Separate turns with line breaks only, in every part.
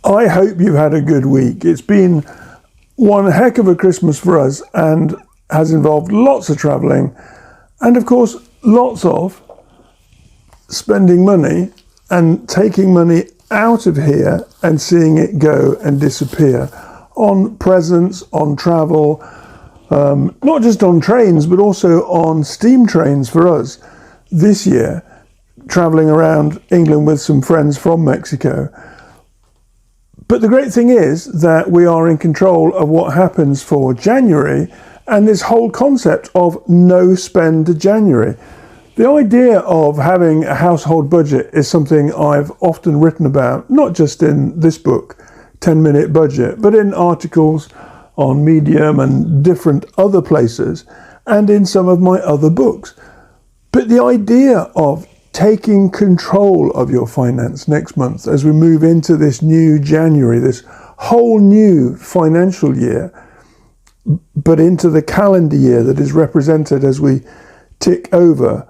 I hope you've had a good week. It's been one heck of a Christmas for us and has involved lots of travelling and, of course, lots of spending money and taking money out of here and seeing it go and disappear on presents, on travel, not just on trains, but also on steam trains for us this year, travelling around England with some friends from Mexico. But the great thing is that we are in control of what happens for January and this whole concept of no spend January. The idea of having a household budget is something I've often written about, not just in this book, 10-Minute Budget, but in articles on Medium and different other places and in some of my other books. But the idea of taking control of your finance next month as we move into this new January, this whole new financial year, but into the calendar year that is represented as we tick over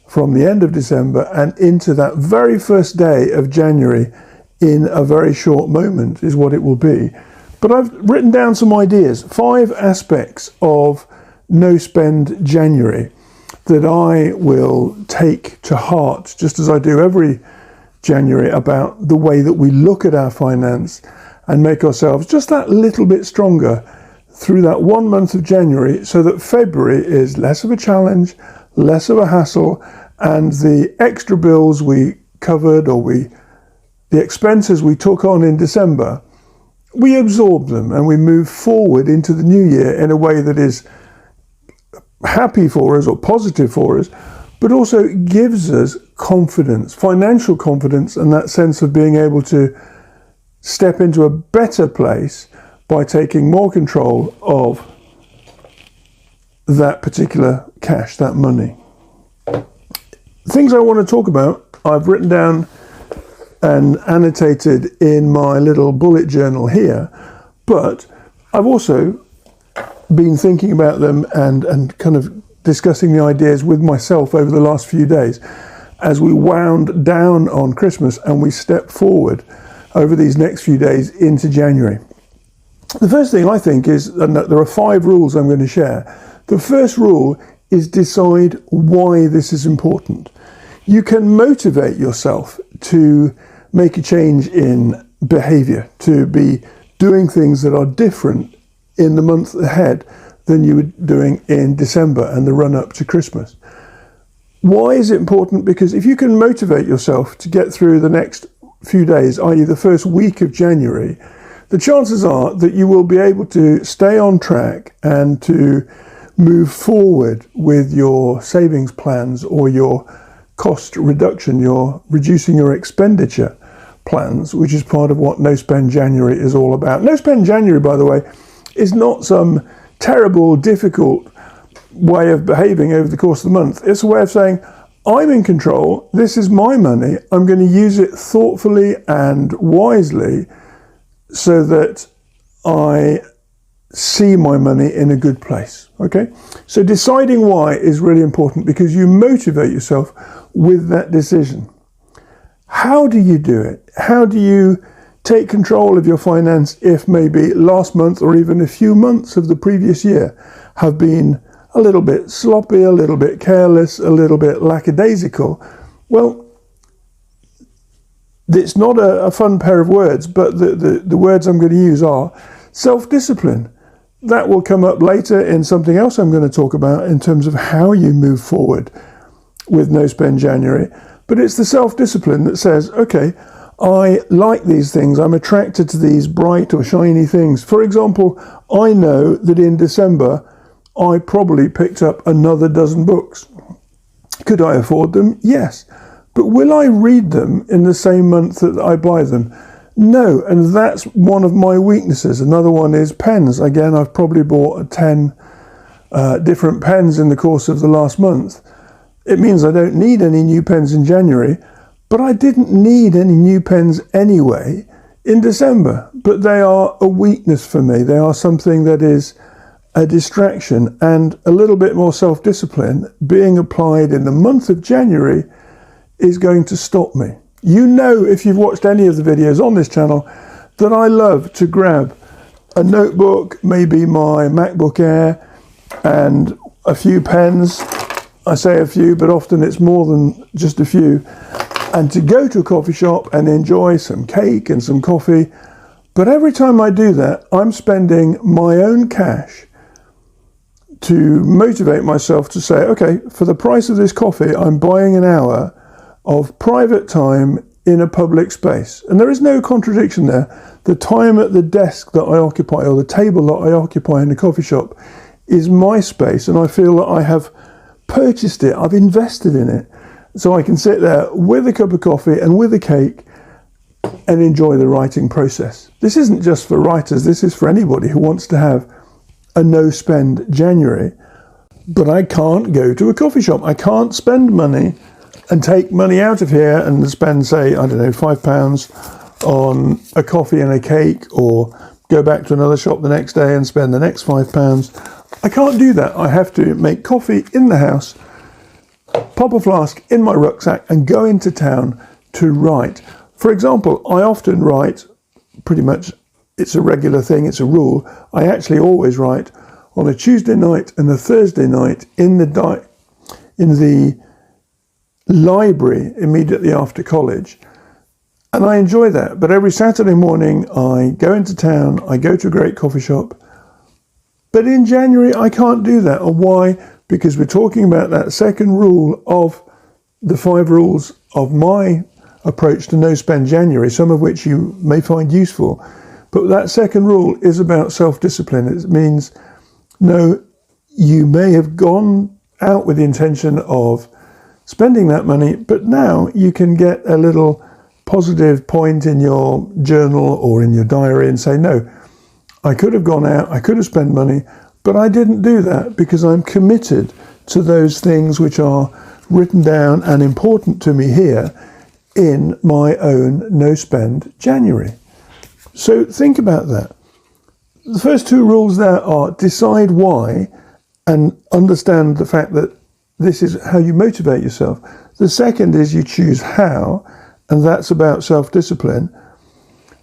from the end of December and into that very first day of January in a very short moment is what it will be. But I've written down some ideas, 5 aspects of no spend January that I will take to heart, just as I do every January, about the way that we look at our finance and make ourselves just that little bit stronger through that 1 month of January, so that February is less of a challenge, less of a hassle, and the extra bills we covered or the expenses we took on in December, we absorb them and we move forward into the new year in a way that is happy for us or positive for us, but also gives us confidence, financial confidence, and that sense of being able to step into a better place by taking more control of that particular cash, that money. Things I want to talk about, I've written down and annotated in my little bullet journal here, but I've also been thinking about them and kind of discussing the ideas with myself over the last few days as we wound down on Christmas and we step forward over these next few days into January. The first thing I think is, and there are 5 rules I'm going to share. The first rule is decide why this is important. You can motivate yourself to make a change in behavior, to be doing things that are different in the month ahead than you were doing in December and the run up to Christmas. Why is it important? Because if you can motivate yourself to get through the next few days, i.e. the first week of January, the chances are that you will be able to stay on track and to move forward with your savings plans or your cost reduction, your reducing your expenditure plans, which is part of what No Spend January is all about. No Spend January, by the way, is not some terrible, difficult way of behaving over the course of the month. It's a way of saying, I'm in control, this is my money, I'm going to use it thoughtfully and wisely so that I see my money in a good place, okay? So deciding why is really important because you motivate yourself with that decision. How do you do it? How do you take control of your finance if maybe last month or even a few months of the previous year have been a little bit sloppy, a little bit careless, a little bit lackadaisical? Well, it's not a fun pair of words, but the words I'm going to use are self-discipline. That will come up later in something else I'm going to talk about in terms of how you move forward with No Spend January. But it's the self-discipline that says, okay, I like these things, I'm attracted to these bright or shiny things. For example, I know that in December I probably picked up another dozen books. Could I afford them? Yes. But will I read them in the same month that I buy them? No, and that's one of my weaknesses. Another one is pens. Again, I've probably bought 10 different pens in the course of the last month. It means I don't need any new pens in January, but I didn't need any new pens anyway in December. But they are a weakness for me. They are something that is a distraction, and a little bit more self-discipline being applied in the month of January is going to stop me. You know, if you've watched any of the videos on this channel, that I love to grab a notebook, maybe my MacBook Air, and a few pens. I say a few, but often it's more than just a few. And to go to a coffee shop and enjoy some cake and some coffee. But every time I do that, I'm spending my own cash to motivate myself to say, okay, for the price of this coffee, I'm buying an hour of private time in a public space. And there is no contradiction there. The time at the desk that I occupy, or the table that I occupy in the coffee shop, is my space, and I feel that I have purchased it, I've invested in it. So I can sit there with a cup of coffee and with a cake and enjoy the writing process. This isn't just for writers, this is for anybody who wants to have a no-spend January. But I can't go to a coffee shop. I can't spend money and take money out of here and spend, say, I don't know, £5 on a coffee and a cake, or go back to another shop the next day and spend the next £5. I can't do that. I have to make coffee in the house, pop a flask in my rucksack and go into town to write. For example, I often write, pretty much it's a regular thing, it's a rule. I actually always write on a Tuesday night and a Thursday night in the library immediately after college. And I enjoy that. But every Saturday morning I go into town, I go to a great coffee shop. But in January I can't do that. And why? Because we're talking about that second rule of the 5 rules of my approach to no spend January, some of which you may find useful. But that second rule is about self-discipline. It means, no, you may have gone out with the intention of spending that money, but now you can get a little positive point in your journal or in your diary and say, no, I could have gone out, I could have spent money, but I didn't do that because I'm committed to those things which are written down and important to me here in my own no spend January. So think about that. The first 2 rules there are decide why and understand the fact that this is how you motivate yourself. The second is you choose how, and that's about self-discipline.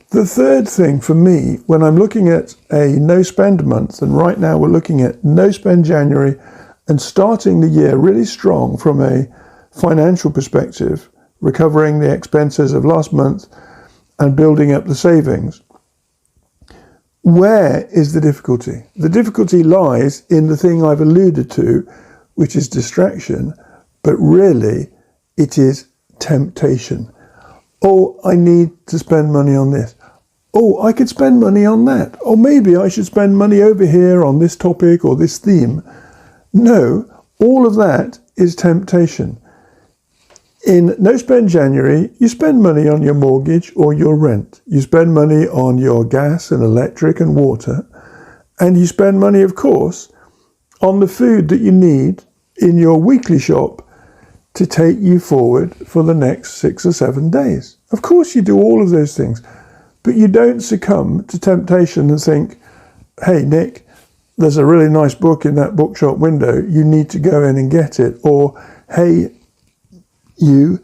The third thing for me, when I'm looking at a no-spend month, and right now we're looking at no-spend January and starting the year really strong from a financial perspective, recovering the expenses of last month and building up the savings. Where is the difficulty? The difficulty lies in the thing I've alluded to, which is distraction, but really it is temptation. Oh, I need to spend money on this. Oh, I could spend money on that. Or maybe I should spend money over here on this topic or this theme. No, all of that is temptation. In No Spend January, you spend money on your mortgage or your rent. You spend money on your gas and electric and water. And you spend money, of course, on the food that you need in your weekly shop to take you forward for the next 6 or 7 days. Of course you do all of those things, but you don't succumb to temptation and think, hey, Nick, there's a really nice book in that bookshop window, you need to go in and get it. Or, hey, you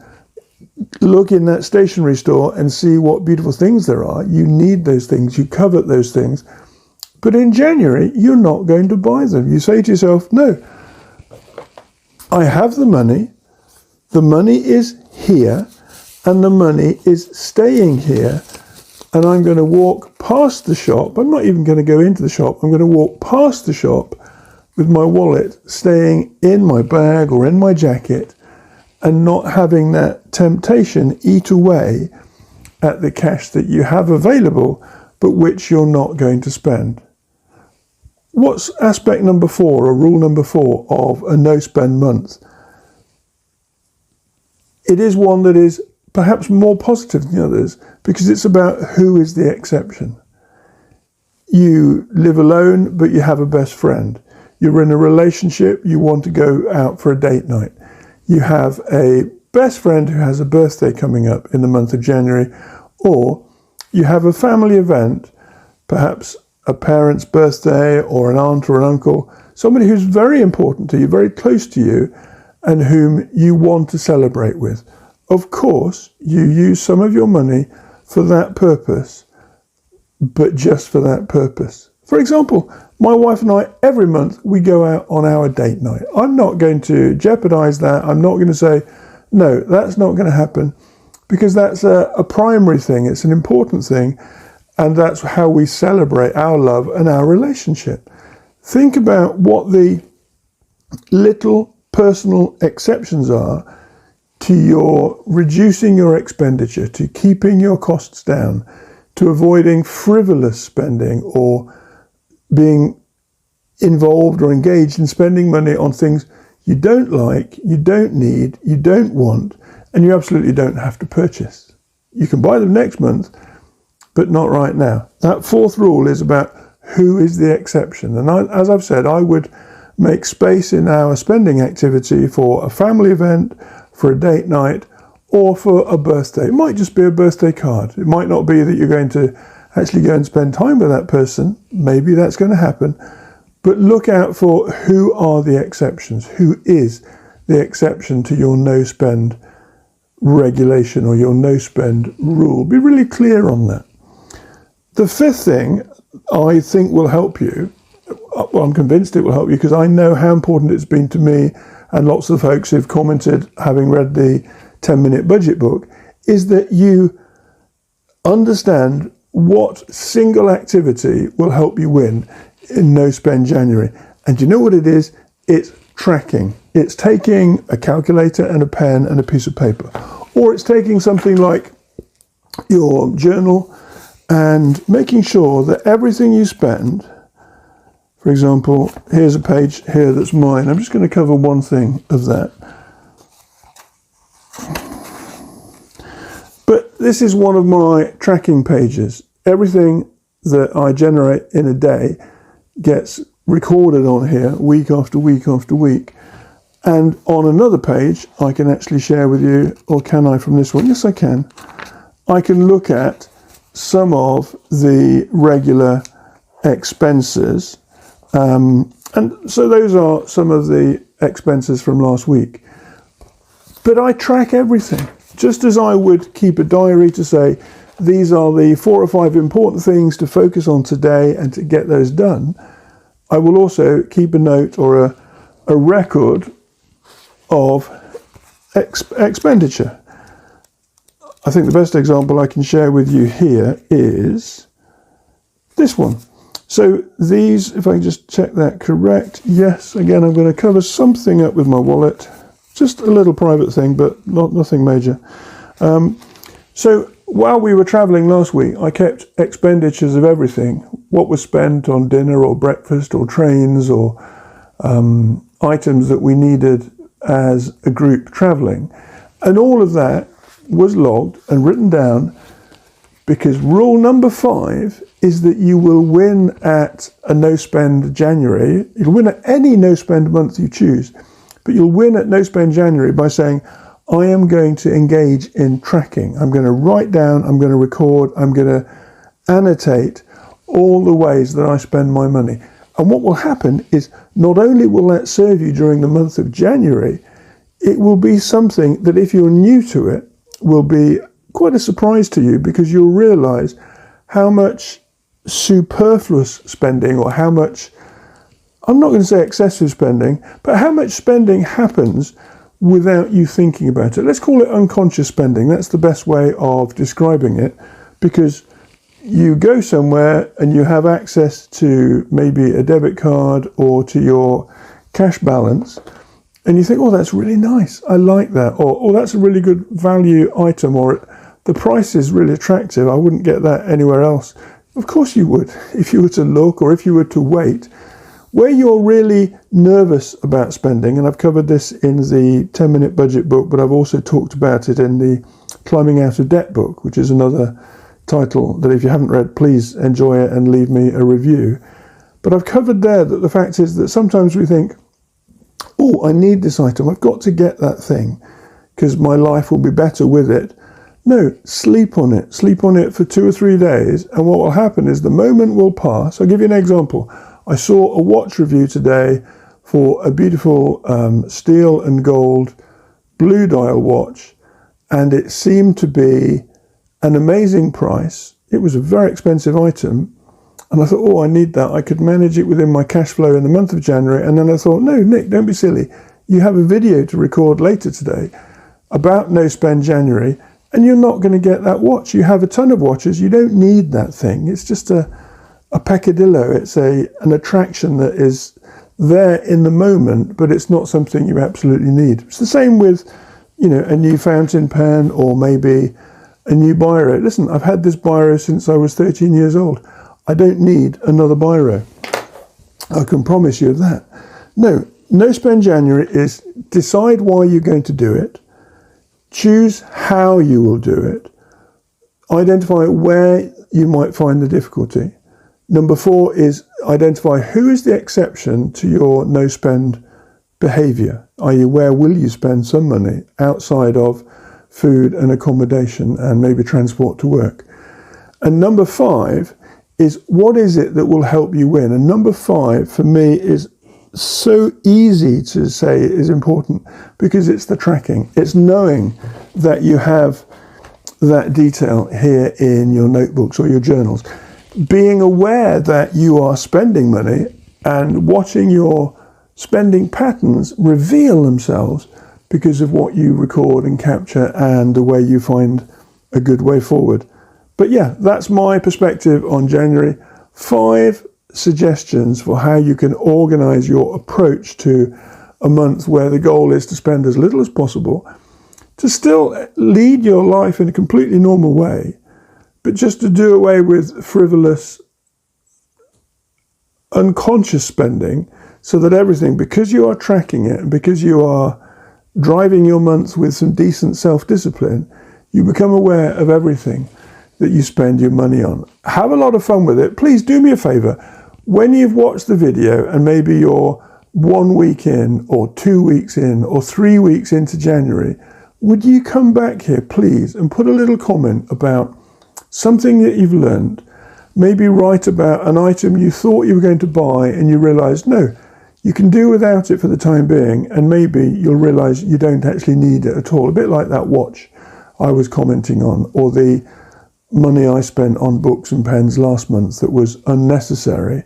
look in that stationery store and see what beautiful things there are. You need those things, you covet those things. But in January, you're not going to buy them. You say to yourself, no, I have the money is here, and the money is staying here, and I'm going to walk past the shop. I'm not even going to go into the shop. I'm going to walk past the shop with my wallet staying in my bag or in my jacket and not having that temptation eat away at the cash that you have available, but which you're not going to spend. What's aspect number 4, or rule number 4 of a no-spend month? It is one that is perhaps more positive than the others because it's about who is the exception. You live alone, but you have a best friend. You're in a relationship, you want to go out for a date night. You have a best friend who has a birthday coming up in the month of January, or you have a family event, perhaps a parent's birthday or an aunt or an uncle, somebody who's very important to you, very close to you, and whom you want to celebrate with. Of course, you use some of your money for that purpose, but just for that purpose. For example, my wife and I, every month, we go out on our date night. I'm not going to jeopardize that. I'm not going to say, no, that's not going to happen, because that's a primary thing. It's an important thing. And that's how we celebrate our love and our relationship. Think about what the little personal exceptions are to your reducing your expenditure, to keeping your costs down, to avoiding frivolous spending or being involved or engaged in spending money on things you don't like, you don't need, you don't want, and you absolutely don't have to purchase. You can buy them next month, but not right now. That fourth rule is about who is the exception. And as I've said, I would make space in our spending activity for a family event, for a date night, or for a birthday. It might just be a birthday card. It might not be that you're going to actually go and spend time with that person. Maybe that's going to happen. But look out for who are the exceptions. Who is the exception to your no-spend regulation or your no-spend rule? Be really clear on that. The fifth thing I think will help you, well, I'm convinced it will help you because I know how important it's been to me and lots of folks who've commented having read the 10-minute budget book, is that you understand what single activity will help you win in No Spend January. And you know what it is? It's tracking. It's taking a calculator and a pen and a piece of paper. Or it's taking something like your journal and making sure that everything you spend, for example, here's a page here that's mine. I'm just going to cover one thing of that. But this is one of my tracking pages. Everything that I generate in a day gets recorded on here week after week after week. And on another page, I can actually share with you, or can I from this one? Yes, I can. I can look at some of the regular expenses. And so those are some of the expenses from last week. But I track everything, just as I would keep a diary to say, these are the 4 or 5 important things to focus on today and to get those done. I will also keep a note or a record of expenditure. I think the best example I can share with you here is this one. So these, if I can just check that correct, yes, again, I'm going to cover something up with my wallet, just a little private thing, but nothing major. So while we were traveling last week, I kept expenditures of everything, what was spent on dinner or breakfast or trains or items that we needed as a group traveling. And all of that was logged and written down, because rule number 5 is that you will win at a no-spend January. You'll win at any no-spend month you choose, but you'll win at no-spend January by saying, I am going to engage in tracking. I'm going to write down, I'm going to record, I'm going to annotate all the ways that I spend my money. And what will happen is not only will that serve you during the month of January, it will be something that if you're new to it will be quite a surprise to you, because you'll realize how much superfluous spending, or how much, I'm not going to say excessive spending, but how much spending happens without you thinking about it. Let's call it unconscious spending. That's the best way of describing it, because you go somewhere and you have access to maybe a debit card or to your cash balance, and you think, oh, that's really nice, I like that, or oh, that's a really good value item, or the price is really attractive, I wouldn't get that anywhere else. Of course you would, if you were to look or if you were to wait. Where you're really nervous about spending, and I've covered this in the 10-minute budget book, but I've also talked about it in the Climbing Out of Debt book, which is another title that if you haven't read, please enjoy it and leave me a review. But I've covered there that the fact is that sometimes we think, oh, I need this item, I've got to get that thing because my life will be better with it. No, sleep on it for 2 or 3 days, and what will happen is the moment will pass. I'll give you an example. I saw a watch review today for a beautiful steel and gold blue dial watch, and it seemed to be an amazing price, it was a very expensive item. And I thought, oh, I need that. I could manage it within my cash flow in the month of January. And then I thought, no, Nick, don't be silly. You have a video to record later today about No Spend January, and you're not going to get that watch. You have a ton of watches. You don't need that thing. It's just a peccadillo. It's an attraction that is there in the moment, but it's not something you absolutely need. It's the same with, a new fountain pen or maybe a new biro. Listen, I've had this biro since I was 13 years old. I don't need another biro. I can promise you that. No Spend January is decide why you're going to do it, choose how you will do it, identify where you might find the difficulty. Number 4 is identify who is the exception to your no spend behavior, i.e. where will you spend some money outside of food and accommodation and maybe transport to work. And number 5 is what is it that will help you win. And number 5 for me is so easy to say is important because it's the tracking. It's knowing that you have that detail here in your notebooks or your journals. Being aware that you are spending money and watching your spending patterns reveal themselves because of what you record and capture and the way you find a good way forward. But yeah, that's my perspective on January. 5 suggestions for how you can organize your approach to a month where the goal is to spend as little as possible, to still lead your life in a completely normal way, but just to do away with frivolous, unconscious spending so that everything, because you are tracking it and because you are driving your months with some decent self-discipline, you become aware of everything that you spend your money on. Have a lot of fun with it. Please do me a favor. When you've watched the video and maybe you're 1 week in or 2 weeks in or 3 weeks into January, would you come back here, please, and put a little comment about something that you've learned? Maybe write about an item you thought you were going to buy and you realized, no, you can do without it for the time being, and maybe you'll realize you don't actually need it at all. A bit like that watch I was commenting on, or the money I spent on books and pens last month that was unnecessary.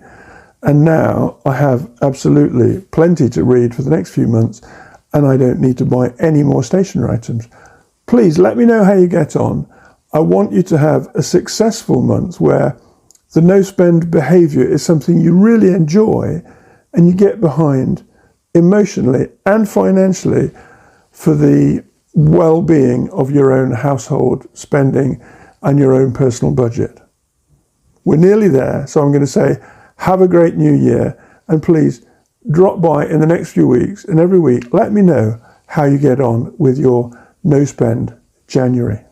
And now I have absolutely plenty to read for the next few months and I don't need to buy any more stationery items. Please let me know how you get on. I want you to have a successful month where the no spend behavior is something you really enjoy and you get behind emotionally and financially for the well-being of your own household spending and your own personal budget. We're nearly there, so I'm going to say have a great new year, and please drop by in the next few weeks, and every week let me know how you get on with your no spend January.